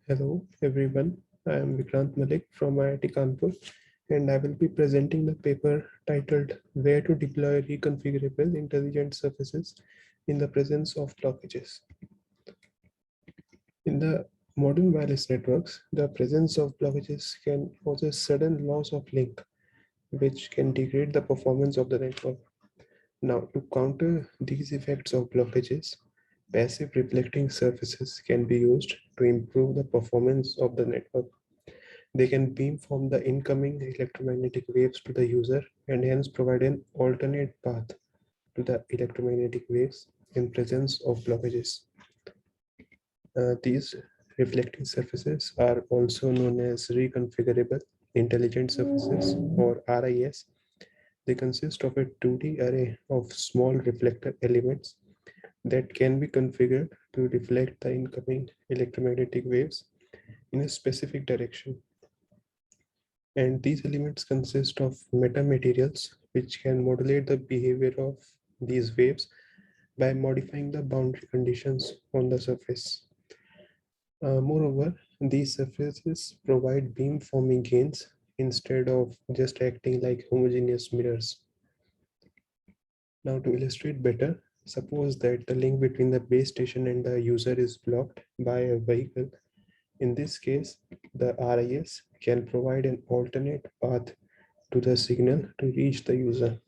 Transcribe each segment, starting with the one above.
Hello everyone, I am Vikrant Malik from IIT Kanpur and I will be presenting the paper titled Where to Deploy Reconfigurable Intelligent Surfaces in the Presence of Blockages. In the modern wireless networks, the presence of blockages can cause a sudden loss of link, which can degrade the performance of the network. Now, to counter these effects of blockages, passive reflecting surfaces can be used to improve the performance of the network. They can beamform the incoming electromagnetic waves to the user and hence provide an alternate path to the electromagnetic waves in presence of blockages. These reflecting surfaces are also known as reconfigurable intelligent surfaces or RIS. They consist of a 2D array of small reflector elements that can be configured to reflect the incoming electromagnetic waves in a specific direction. And these elements consist of metamaterials which can modulate the behavior of these waves by modifying the boundary conditions on the surface. Moreover, these surfaces provide beam forming gains instead of just acting like homogeneous mirrors. Now, to illustrate better, suppose that the link between the base station and the user is blocked by a vehicle. In this case, the RIS can provide an alternate path to the signal to reach the user.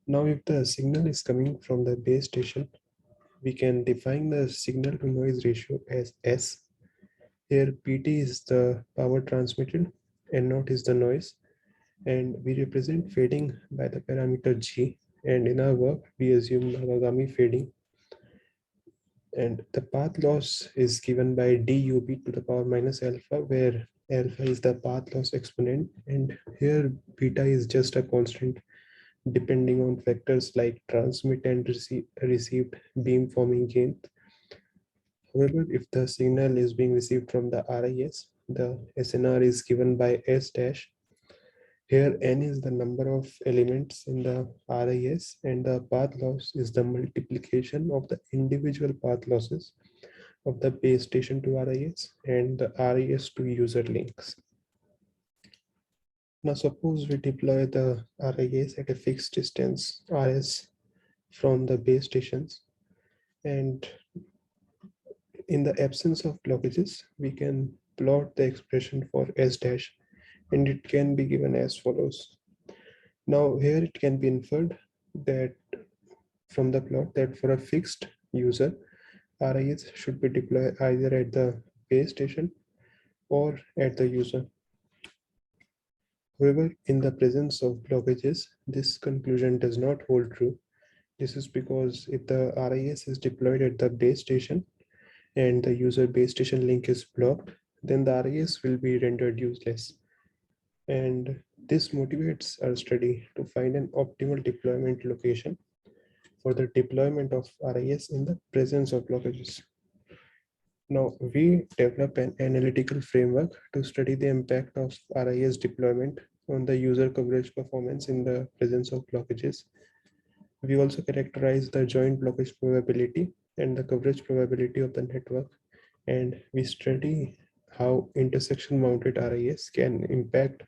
Now, if the signal is coming from the base station, we can define the signal to noise ratio as S. Here, PT is the power transmitted and naught is the noise. And we represent fading by the parameter G. And in our work, we assume Nakagami fading. And the path loss is given by dUB to the power minus alpha, where alpha is the path loss exponent. And here, beta is just a constant depending on factors like transmit and received beam forming gain. However, if the signal is being received from the RIS, the SNR is given by S dash. Here n is the number of elements in the RIS and the path loss is the multiplication of the individual path losses of the base station to RIS and the RIS to user links. Now suppose we deploy the RIS at a fixed distance RS from the base stations, and in the absence of blockages, we can plot the expression for S dash, and it can be given as follows. Now here it can be inferred that from the plot that for a fixed user, RIS should be deployed either at the base station or at the user. However, in the presence of blockages, this conclusion does not hold true. This is because if the RIS is deployed at the base station and the user base station link is blocked, then the RIS will be rendered useless. And this motivates our study to find an optimal deployment location for the deployment of RIS in the presence of blockages. Now, we develop an analytical framework to study the impact of RIS deployment on the user coverage performance in the presence of blockages. We also characterize the joint blockage probability and the coverage probability of the network, and we study how intersection mounted RIS can impact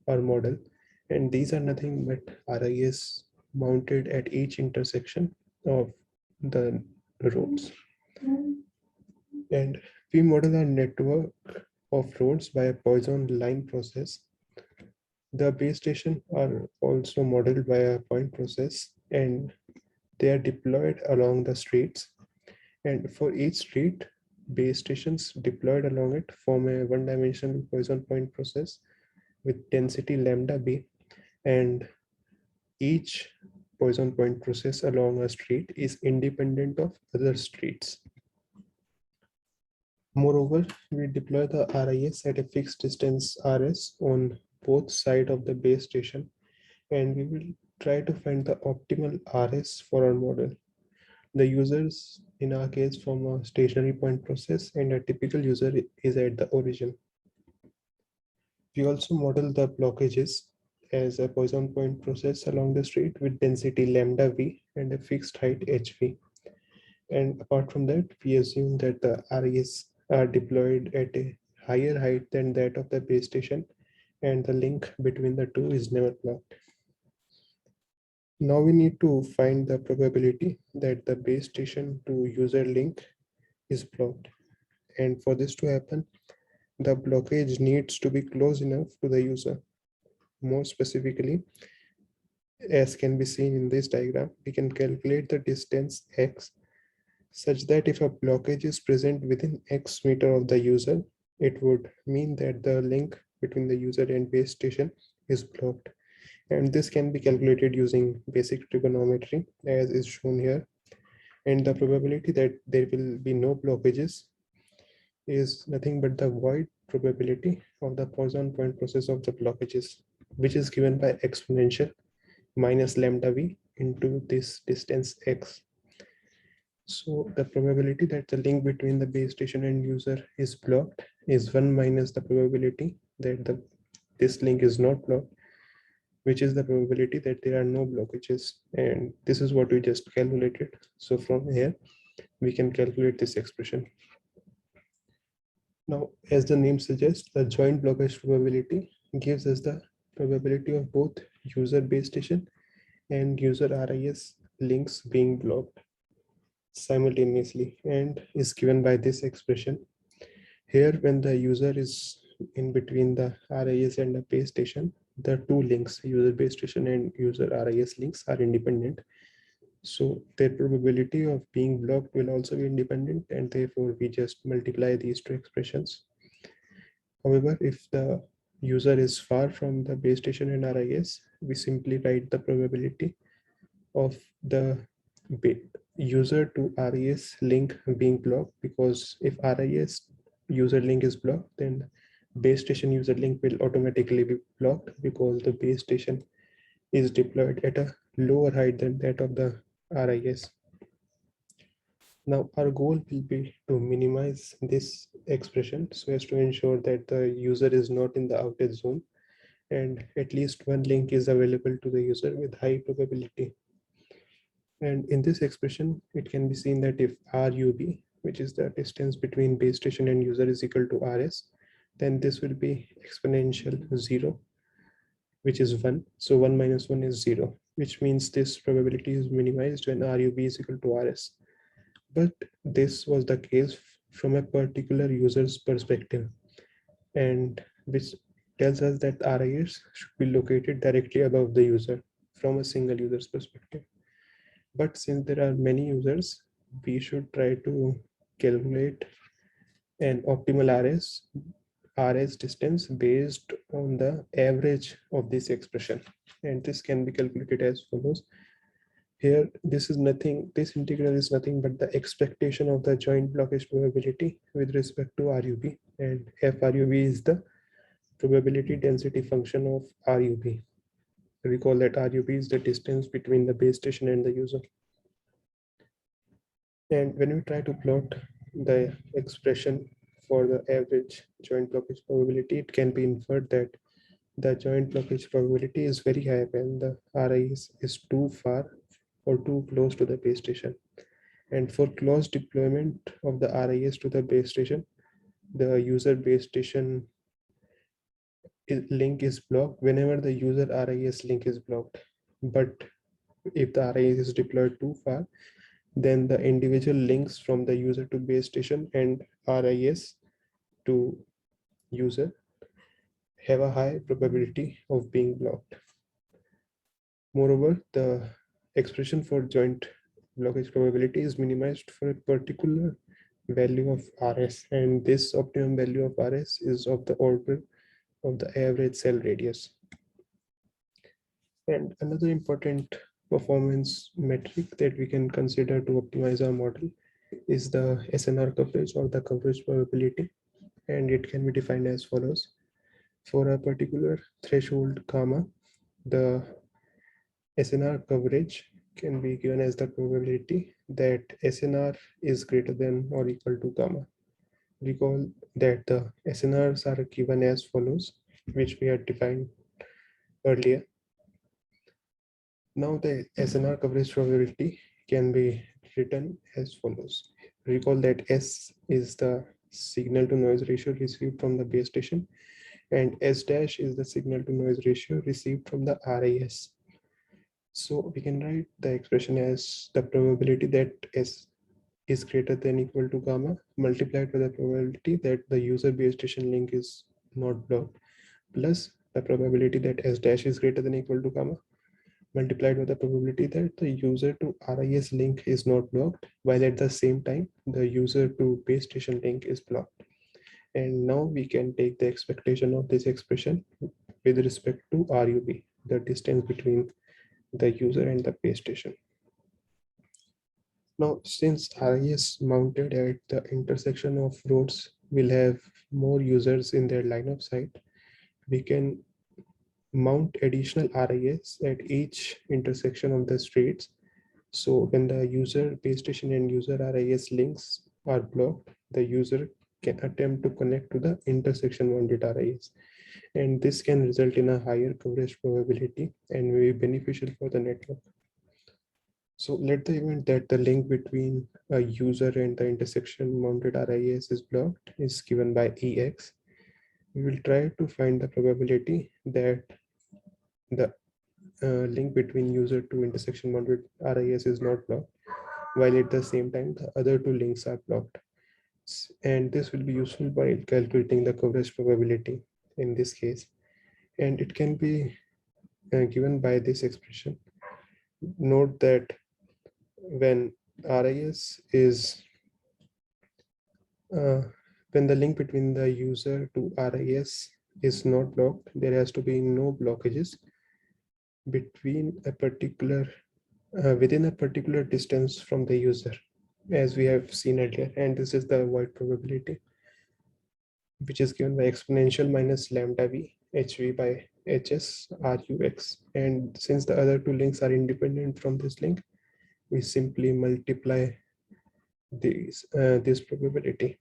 our model. And these are nothing but RIS mounted at each intersection of the roads. And we model our network of roads by a Poisson line process. The base stations are also modeled by a point process, and they are deployed along the streets. And for each street, base stations deployed along it form a one-dimensional Poisson point process with density lambda b, and each Poisson point process along a street is independent of other streets. Moreover, we deploy the RIS at a fixed distance RS on both sides of the base station, and we will try to find the optimal RS for our model. The users in our case from a stationary point process, and a typical user is at the origin. We also model the blockages as a Poisson point process along the street with density lambda v and a fixed height hv. And apart from that, we assume that the RES are deployed at a higher height than that of the base station, and the link between the two is never blocked. Now we need to find the probability that the base station to user link is blocked. And for this to happen, the blockage needs to be close enough to the user. More specifically, as can be seen in this diagram, we can calculate the distance x such that if a blockage is present within x meter of the user, it would mean that the link between the user and base station is blocked. And this can be calculated using basic trigonometry as is shown here. And the probability that there will be no blockages is nothing but the void probability of the Poisson point process of the blockages, which is given by exponential minus lambda v into this distance x. So the probability that the link between the base station and user is blocked is 1 minus the probability that this link is not blocked, which is the probability that there are no blockages. And this is what we just calculated. So from here, we can calculate this expression. Now, as the name suggests, the joint blockage probability gives us the probability of both user base station and user RIS links being blocked simultaneously, and is given by this expression. Here, when the user is in between the RIS and the base station, the two links, user base station and user RIS links, are independent. So their probability of being blocked will also be independent, and therefore we just multiply these two expressions. However, if the user is far from the base station and RIS, we simply write the probability of the user to RIS link being blocked, because if RIS user link is blocked, then base station user link will automatically be blocked because the base station is deployed at a lower height than that of the RIS. Now our goal will be to minimize this expression so as to ensure that the user is not in the outage zone and at least one link is available to the user with high probability. And in this expression, it can be seen that if RUB, which is the distance between base station and user, is equal to RS, then this will be exponential 0, which is 1. So 1 minus 1 is 0, which means this probability is minimized when RUB is equal to RS. But this was the case from a particular user's perspective, and which tells us that RIS should be located directly above the user from a single user's perspective. But since there are many users, we should try to calculate an optimal RS distance based on the average of this expression. And this can be calculated as follows. Here, this integral is nothing but the expectation of the joint blockage probability with respect to RUB. And FRUB is the probability density function of RUB. Recall that RUB is the distance between the base station and the user. And when we try to plot the expression for the average joint blockage probability, it can be inferred that the joint blockage probability is very high when the RIS is too far or too close to the base station. And for close deployment of the RIS to the base station, the user base station link is blocked whenever the user RIS link is blocked. But if the RIS is deployed too far, then the individual links from the user to base station and RIS to user have a high probability of being blocked. Moreover, the expression for joint blockage probability is minimized for a particular value of RS, and this optimum value of RS is of the order of the average cell radius. And another important performance metric that we can consider to optimize our model is the SNR coverage or the coverage probability, and it can be defined as follows. For a particular threshold gamma, the SNR coverage can be given as the probability that SNR is greater than or equal to gamma. Recall that the SNRs are given as follows, which we had defined earlier. Now the SNR coverage probability can be written as follows. Recall that S is the signal to noise ratio received from the base station, and S dash is the signal to noise ratio received from the RIS. So we can write the expression as the probability that S is greater than equal to gamma multiplied by the probability that the user base station link is not blocked, plus the probability that S dash is greater than equal to gamma multiplied by the probability that the user to RIS link is not blocked, while at the same time the user to base station link is blocked. And now we can take the expectation of this expression with respect to RUB, the distance between the user and the base station. Now, since RIS mounted at the intersection of roads will have more users in their line of sight, we can mount additional RIS at each intersection of the streets. So when the user base station and user RIS links are blocked, the user can attempt to connect to the intersection mounted RIS. And this can result in a higher coverage probability and may be beneficial for the network. So let the event that the link between a user and the intersection mounted RIS is blocked is given by EX. We will try to find the probability that the link between user to intersection mounted RIS is not blocked, while at the same time the other two links are blocked. And this will be useful by calculating the coverage probability in this case. And it can be given by this expression. Note that when RIS is when the link between the user to RIS is not blocked, there has to be no blockages between a particular within a particular distance from the user, as we have seen earlier. And this is the void probability, which is given by exponential minus lambda v hv by hs rux. And since the other two links are independent from this link, we simply multiply this probability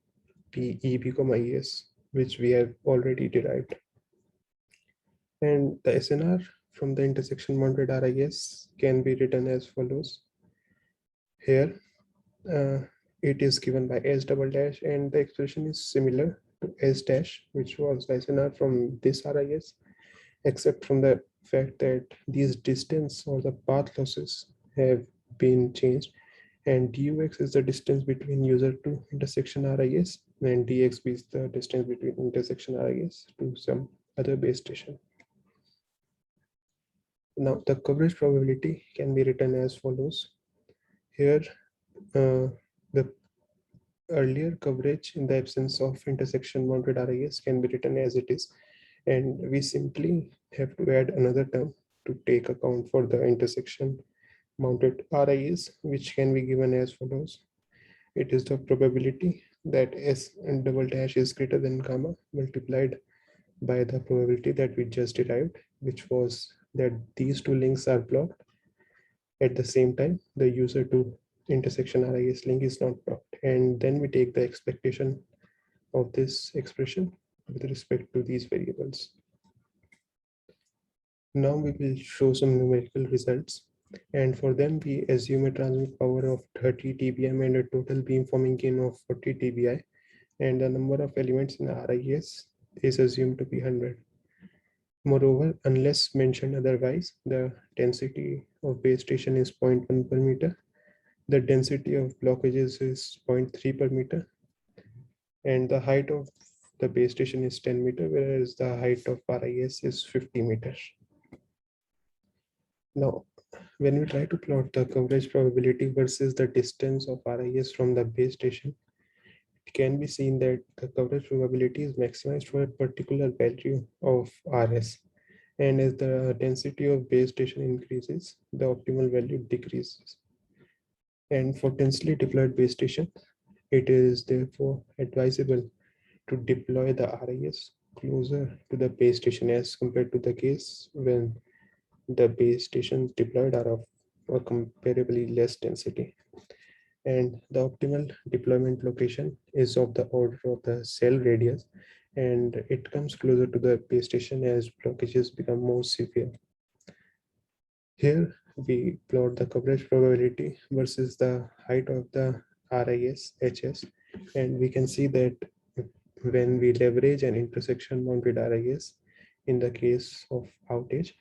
PEB comma ES, which we have already derived. And the SNR from the intersection mounted RIS can be written as follows. Here, it is given by S double dash, and the expression is similar to S dash, which was the SNR from this RIS, except from the fact that these distance or the path losses have been changed, and dux is the distance between user to intersection RIS, and dxb is the distance between intersection RIS to some other base station. Now the coverage probability can be written as follows. Here, the earlier coverage in the absence of intersection mounted RIS can be written as it is, and we simply have to add another term to take account for the intersection mounted RIS, which can be given as follows. It is the probability that S and double dash is greater than gamma multiplied by the probability that we just derived, which was that these two links are blocked. At the same time, the user to intersection RIS link is not blocked. And then we take the expectation of this expression with respect to these variables. Now we will show some numerical results. And for them, we assume a transmit power of 30 dBm and a total beamforming gain of 40 dBi. And the number of elements in the RIS is assumed to be 100. Moreover, unless mentioned otherwise, the density of base station is 0.1 per meter. The density of blockages is 0.3 per meter. And the height of the base station is 10 meter, whereas the height of RIS is 50 meters. Now, when we try to plot the coverage probability versus the distance of RIS from the base station, it can be seen that the coverage probability is maximized for a particular value of RS. And as the density of base station increases, the optimal value decreases. And for densely deployed base station, it is therefore advisable to deploy the RIS closer to the base station as compared to the case when the base stations deployed are of a comparably less density. And the optimal deployment location is of the order of the cell radius, and it comes closer to the base station as blockages become more severe. Here we plot the coverage probability versus the height of the RIS HS, and we can see that when we leverage an intersection mounted RIS in the case of outage,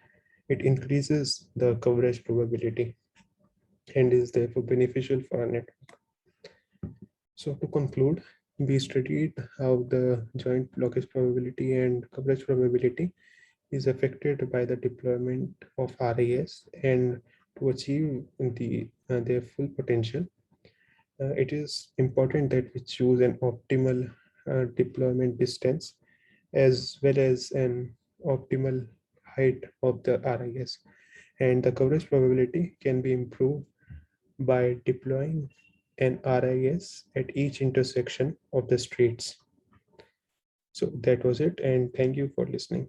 it increases the coverage probability and is therefore beneficial for our network. So to conclude, we studied how the joint blockage probability and coverage probability is affected by the deployment of RIS, and to achieve their full potential, it is important that we choose an optimal deployment distance as well as an optimal height of the RIS. And the coverage probability can be improved by deploying an RIS at each intersection of the streets. So that was it, and thank you for listening.